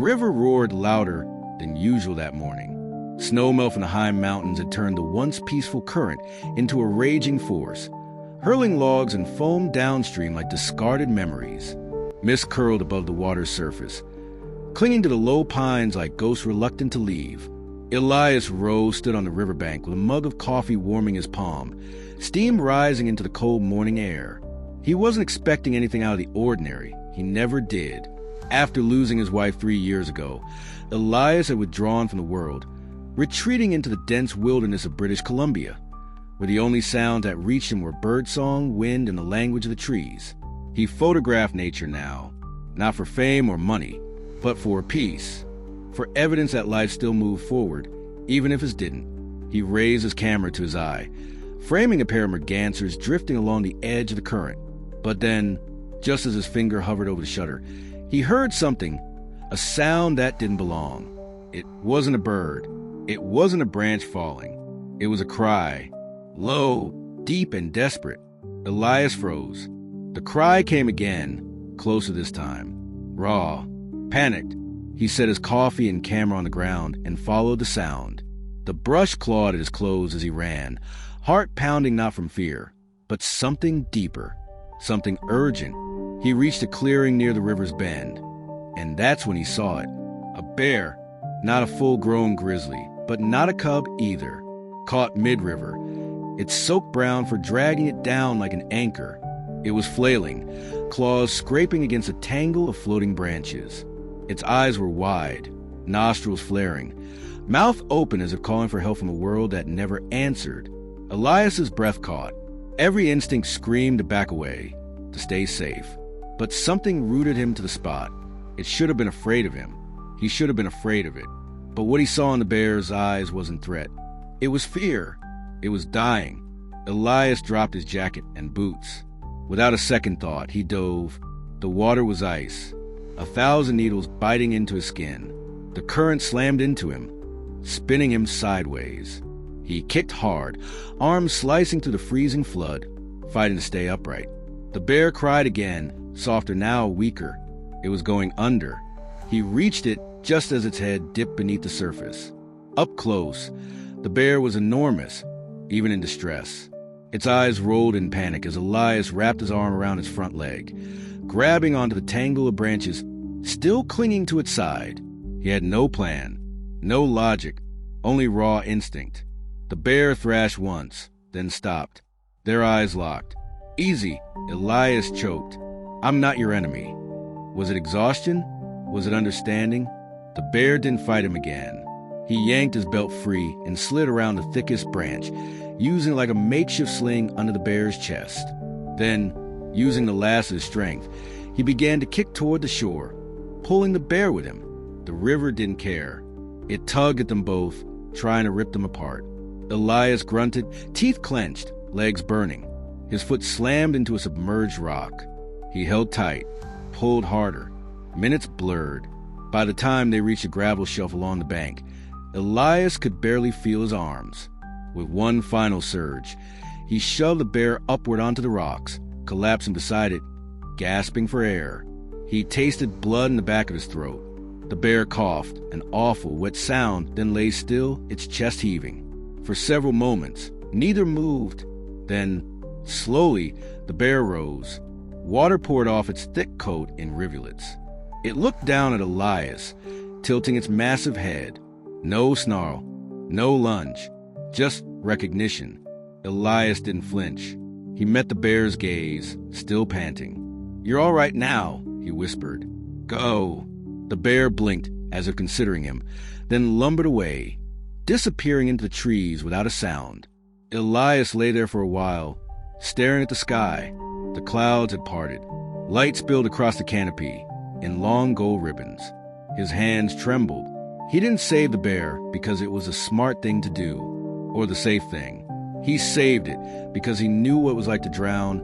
river roared louder than usual that morning. Snowmelt from the high mountains had turned the once peaceful current into a raging force, hurling logs and foam downstream like discarded memories. Mist curled above the water's surface, clinging to the low pines like ghosts reluctant to leave. Elias Rowe stood on the riverbank with a mug of coffee warming his palm, steam rising into the cold morning air. He wasn't expecting anything out of the ordinary. He never did. After losing his wife 3 years ago, Elias had withdrawn from the world, retreating into the dense wilderness of British Columbia, where the only sounds that reached him were birdsong, wind, and the language of the trees. He photographed nature now, not for fame or money, but for peace, for evidence that life still moved forward, even if it didn't. He raised his camera to his eye, framing a pair of mergansers drifting along the edge of the current. But then, just as his finger hovered over the shutter, he heard something, a sound that didn't belong. It wasn't a bird. It wasn't a branch falling. It was a cry, low, deep, and desperate. Elias froze. The cry came again, closer this time. Raw, panicked, he set his coffee and camera on the ground and followed the sound. The brush clawed at his clothes as he ran, heart pounding not from fear, but something deeper, something urgent. He reached a clearing near the river's bend, and that's when he saw it. A bear, not a full-grown grizzly, but not a cub either, caught mid-river, its soaked brown for dragging it down like an anchor. It was flailing, claws scraping against a tangle of floating branches. Its eyes were wide, nostrils flaring, mouth open as if calling for help from a world that never answered. Elias's breath caught. Every instinct screamed to back away, to stay safe. But something rooted him to the spot. It should have been afraid of him. He should have been afraid of it. But what he saw in the bear's eyes wasn't threat. It was fear. It was dying. Elias dropped his jacket and boots. Without a second thought, he dove. The water was ice, 1,000 needles biting into his skin. The current slammed into him, spinning him sideways. He kicked hard, arms slicing through the freezing flood, fighting to stay upright. The bear cried again, softer now, weaker. It was going under. He reached it just as its head dipped beneath the surface. Up close, the bear was enormous, even in distress. Its eyes rolled in panic as Elias wrapped his arm around its front leg, grabbing onto the tangle of branches, still clinging to its side. He had no plan, no logic, only raw instinct. The bear thrashed once, then stopped. Their eyes locked. Easy, Elias choked. I'm not your enemy. Was it exhaustion? Was it understanding? The bear didn't fight him again. He yanked his belt free and slid around the thickest branch, using it like a makeshift sling under the bear's chest. Then, using the last of his strength, he began to kick toward the shore, pulling the bear with him. The river didn't care. It tugged at them both, trying to rip them apart. Elias grunted, teeth clenched, legs burning. His foot slammed into a submerged rock. He held tight, pulled harder. Minutes blurred. By the time they reached a gravel shelf along the bank, Elias could barely feel his arms. With one final surge, he shoved the bear upward onto the rocks, collapsing beside it, gasping for air. He tasted blood in the back of his throat. The bear coughed, an awful, wet sound, then lay still, its chest heaving. For several moments, neither moved. Then, slowly, the bear rose. Water poured off its thick coat in rivulets. It looked down at Elias, tilting its massive head. No snarl, no lunge, just recognition. Elias didn't flinch. He met the bear's gaze, still panting. "You're all right now," he whispered. "Go." The bear blinked as if considering him, then lumbered away, disappearing into the trees without a sound. Elias lay there for a while, staring at the sky. The clouds had parted. Light spilled across the canopy in long gold ribbons. His hands trembled. He didn't save the bear because it was a smart thing to do, or the safe thing. He saved it because he knew what it was like to drown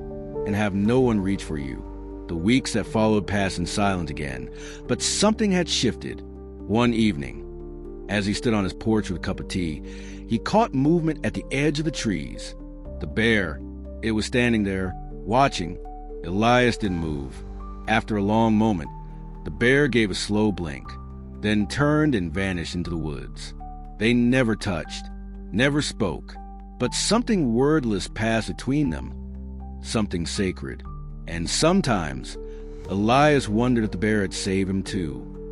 and have no one reach for you. The weeks that followed passed in silence again, but something had shifted. One evening, as he stood on his porch with a cup of tea, he caught movement at the edge of the trees. The bear, it was standing there, watching. Elias didn't move. After a long moment, the bear gave a slow blink. then turned and vanished into the woods. They never touched, never spoke, but something wordless passed between them, something sacred. And sometimes, Elias wondered if the bear had saved him too.